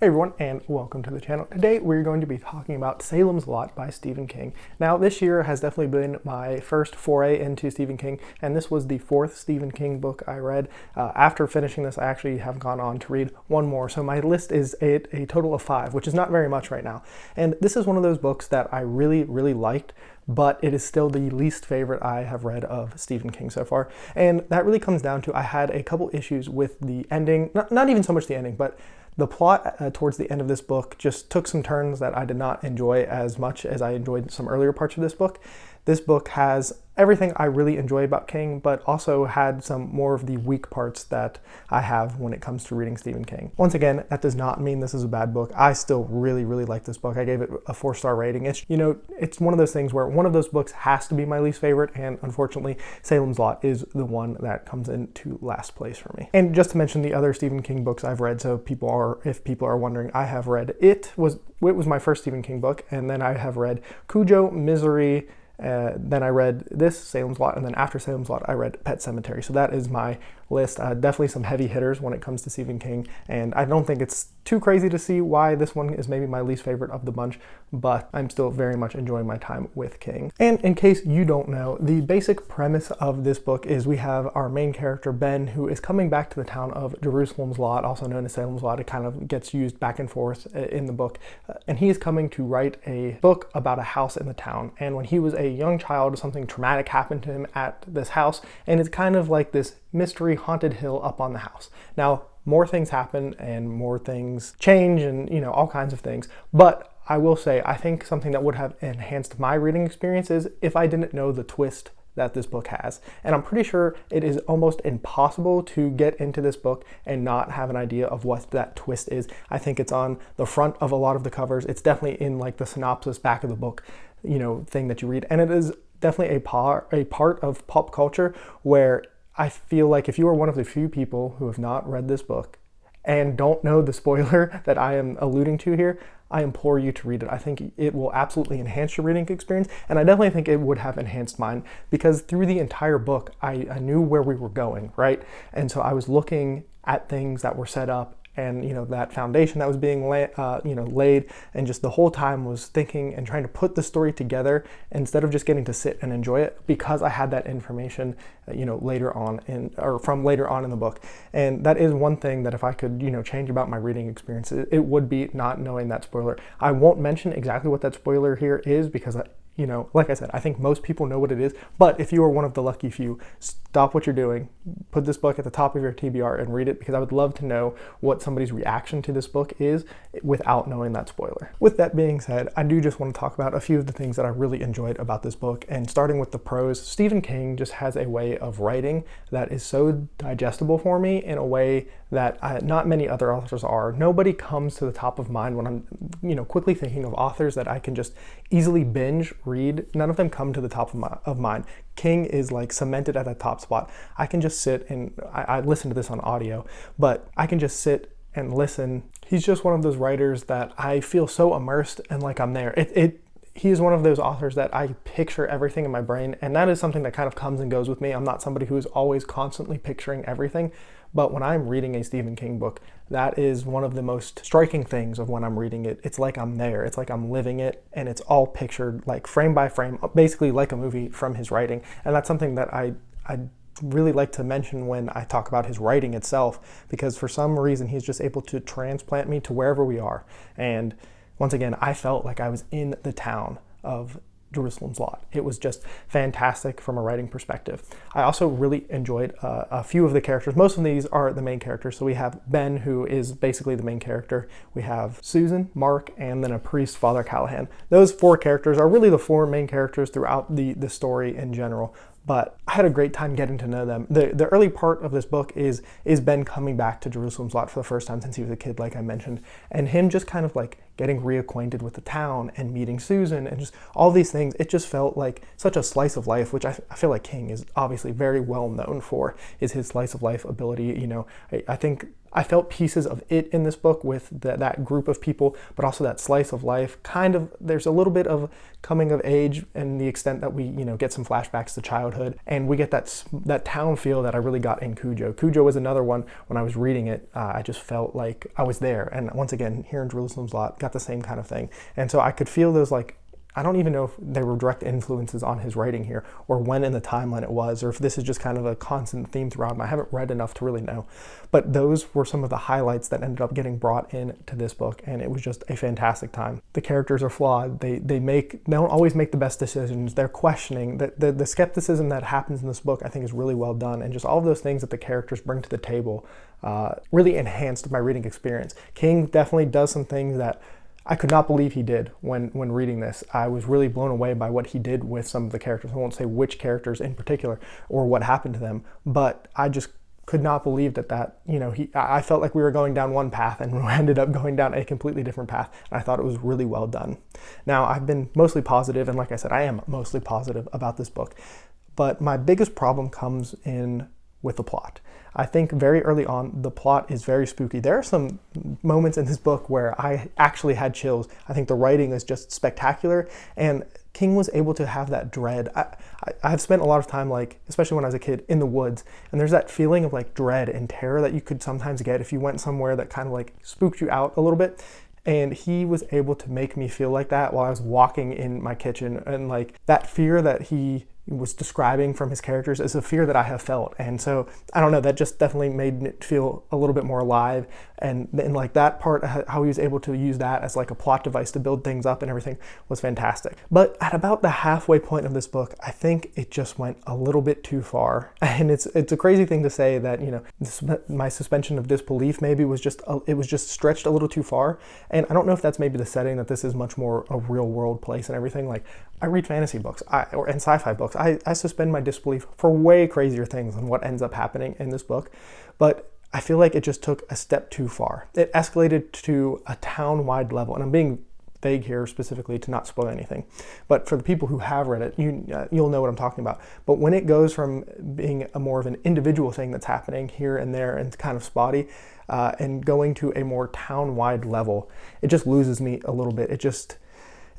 Hey everyone, and welcome to the channel. Today we're going to be talking about Salem's Lot by Stephen King. Now this year has definitely been my first foray into Stephen King, and this was the fourth Stephen King book I read. After finishing this, I actually have gone on to read one more, so my list is a total of 5, which is not very much right now. And this is one of those books that I really liked, but it is still the least favorite I have read of Stephen King so far. And that really comes down to I had a couple issues with the ending, not even so much the ending, but the plot towards the end of this book just took some turns that I did not enjoy as much as I enjoyed some earlier parts of this book. This book has everything I really enjoy about King, but also had some more of the weak parts that I have when it comes to reading Stephen King. Once again, that does not mean this is a bad book. I still really like this book. I gave it a 4-star rating. It's one of those things where one of those books has to be my least favorite, and unfortunately, Salem's Lot is the one that comes into last place for me. And just to mention the other Stephen King books I've read, so if people are wondering, I have read It was my first Stephen King book, and then I have read Cujo, Misery, then I read this, Salem's Lot, and then after Salem's Lot, I read Pet Sematary. So that is my list. Definitely some heavy hitters when it comes to Stephen King, and I don't think it's too crazy to see why this one is maybe my least favorite of the bunch, but I'm still very much enjoying my time with King. And in case you don't know, the basic premise of this book is we have our main character, Ben, who is coming back to the town of Jerusalem's Lot, also known as Salem's Lot. It kind of gets used back and forth in the book, and he is coming to write a book about a house in the town. And when he was a young child, something traumatic happened to him at this house, and it's kind of like this mystery haunted hill up on the house. Now, more things happen and more things change and, all kinds of things. But I will say, I think something that would have enhanced my reading experience is if I didn't know the twist that this book has. And I'm pretty sure it is almost impossible to get into this book and not have an idea of what that twist is. I think it's on the front of a lot of the covers. It's definitely in like the synopsis back of the book, thing that you read. And it is definitely a part of pop culture where I feel like if you are one of the few people who have not read this book and don't know the spoiler that I am alluding to here, I implore you to read it. I think it will absolutely enhance your reading experience, and I definitely think it would have enhanced mine, because through the entire book, I knew where we were going, right? And so I was looking at things that were set up, and that foundation that was being laid, and just the whole time was thinking and trying to put the story together instead of just getting to sit and enjoy it, because I had that information later on in the book. And that is one thing that if I could change about my reading experience, it would be not knowing that spoiler. I won't mention exactly what that spoiler here is, because like I said, I think most people know what it is, but if you are one of the lucky few, stop what you're doing, put this book at the top of your TBR and read it, because I would love to know what somebody's reaction to this book is without knowing that spoiler. With that being said, I do just want to talk about a few of the things that I really enjoyed about this book, and starting with the prose. Stephen King just has a way of writing that is so digestible for me in a way that not many other authors are. Nobody comes to the top of mind when I'm quickly thinking of authors that I can just easily binge read. None of them come to the top of mind. King is like cemented at the top spot. I can just sit and I listen to this on audio, but I can just sit and listen. He's just one of those writers that I feel so immersed and like I'm there. He is one of those authors that I picture everything in my brain, and that is something that kind of comes and goes with me. I'm not somebody who is always constantly picturing everything, but when I'm reading a Stephen King book, that is one of the most striking things of when I'm reading it. It's like I'm there. It's like I'm living it, and it's all pictured like frame by frame, basically like a movie from his writing. And that's something that I really like to mention when I talk about his writing itself, because for some reason he's just able to transplant me to wherever we are. And once again, I felt like I was in the town of Jerusalem's Lot. It was just fantastic from a writing perspective. I also really enjoyed a few of the characters. Most of these are the main characters. So we have Ben, who is basically the main character. We have Susan, Mark, and then a priest, Father Callahan. Those 4 characters are really the 4 main characters throughout the story in general. But I had a great time getting to know them. The early part of this book is Ben coming back to Jerusalem's Lot for the first time since he was a kid, like I mentioned, and him just kind of like getting reacquainted with the town and meeting Susan and just all these things. It just felt like such a slice of life, which I feel like King is obviously very well known for, is his slice of life ability. I think I felt pieces of it in this book with that group of people, but also that slice of life. Kind of, there's a little bit of coming of age and the extent that we, get some flashbacks to childhood, and we get that town feel that I really got in Cujo. Cujo was another one. When I was reading it, I just felt like I was there. And once again, here in Jerusalem's Lot, got the same kind of thing. And so I could feel those, like, I don't even know if they were direct influences on his writing here, or when in the timeline it was, or if this is just kind of a constant theme throughout them. I haven't read enough to really know. But those were some of the highlights that ended up getting brought into this book, and it was just a fantastic time. The characters are flawed. They don't always make the best decisions. They're questioning. The skepticism that happens in this book, I think, is really well done, and just all of those things that the characters bring to the table really enhanced my reading experience. King definitely does some things that I could not believe he did when reading this. I was really blown away by what he did with some of the characters. I won't say which characters in particular or what happened to them, but I just could not believe that I felt like we were going down one path and we ended up going down a completely different path. And I thought it was really well done. Now, I've been mostly positive, and like I said, I am mostly positive about this book, but my biggest problem comes in with the plot. I think very early on, the plot is very spooky. There are some moments in this book where I actually had chills. I think the writing is just spectacular, and King was able to have that dread. I've spent a lot of time, like, especially when I was a kid, in the woods, and there's that feeling of like dread and terror that you could sometimes get if you went somewhere that kind of like spooked you out a little bit. And he was able to make me feel like that while I was walking in my kitchen, and like that fear that he was describing from his characters is a fear that I have felt. And so I don't know, that just definitely made it feel a little bit more alive. And like that part, how he was able to use that as like a plot device to build things up and everything, was fantastic. But at about the halfway point of this book, I think it just went a little bit too far. And it's a crazy thing to say that, my suspension of disbelief maybe was just stretched a little too far. And I don't know if that's maybe the setting, that this is much more a real world place and everything. Like, I read fantasy books and sci-fi books. I suspend my disbelief for way crazier things than what ends up happening in this book. But I feel like it just took a step too far. It escalated to a town-wide level. And I'm being vague here specifically to not spoil anything. But for the people who have read it, you'll know what I'm talking about. But when it goes from being a more of an individual thing that's happening here and there and kind of spotty, and going to a more town-wide level, it just loses me a little bit.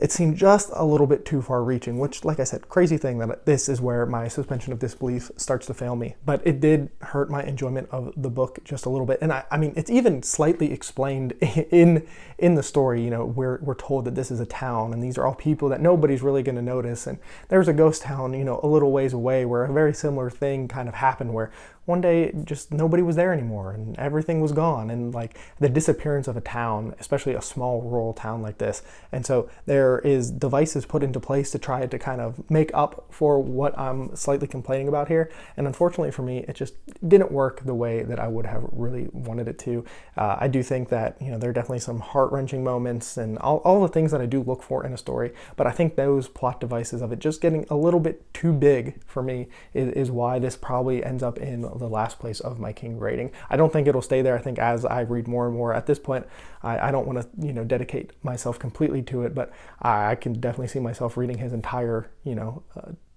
It seemed just a little bit too far reaching, which, like I said, crazy thing that this is where my suspension of disbelief starts to fail me. But it did hurt my enjoyment of the book just a little bit. And I mean, it's even slightly explained in the story. We're told that this is a town and these are all people that nobody's really going to notice. And there's a ghost town, a little ways away, where a very similar thing kind of happened, where one day just nobody was there anymore and everything was gone, and like the disappearance of a town, especially a small rural town like this. And so there is devices put into place to try to kind of make up for what I'm slightly complaining about here. And unfortunately for me, it just didn't work the way that I would have really wanted it to. I do think that, there are definitely some heart-wrenching moments and all the things that I do look for in a story, but I think those plot devices of it just getting a little bit too big for me is why this probably ends up in the last place of my King rating. I don't think it'll stay there. I think as I read more and more at this point, I don't want to, dedicate myself completely to it, but I can definitely see myself reading his entire,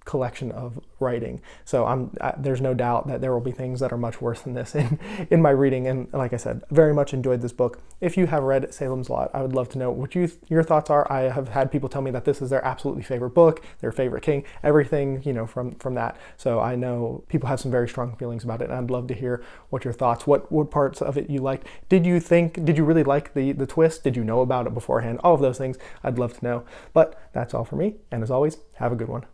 collection of writing. So there's no doubt that there will be things that are much worse than this in my reading. And like I said, very much enjoyed this book. If you have read Salem's Lot, I would love to know what your thoughts are. I have had people tell me that this is their absolutely favorite book, their favorite King, everything, from that. So I know people have some very strong feelings about it, and I'd love to hear what your thoughts, what parts of it you liked. Did you really like the twist? Did you know about it beforehand? All of those things I'd love to know. But that's all for me. And as always, have a good one.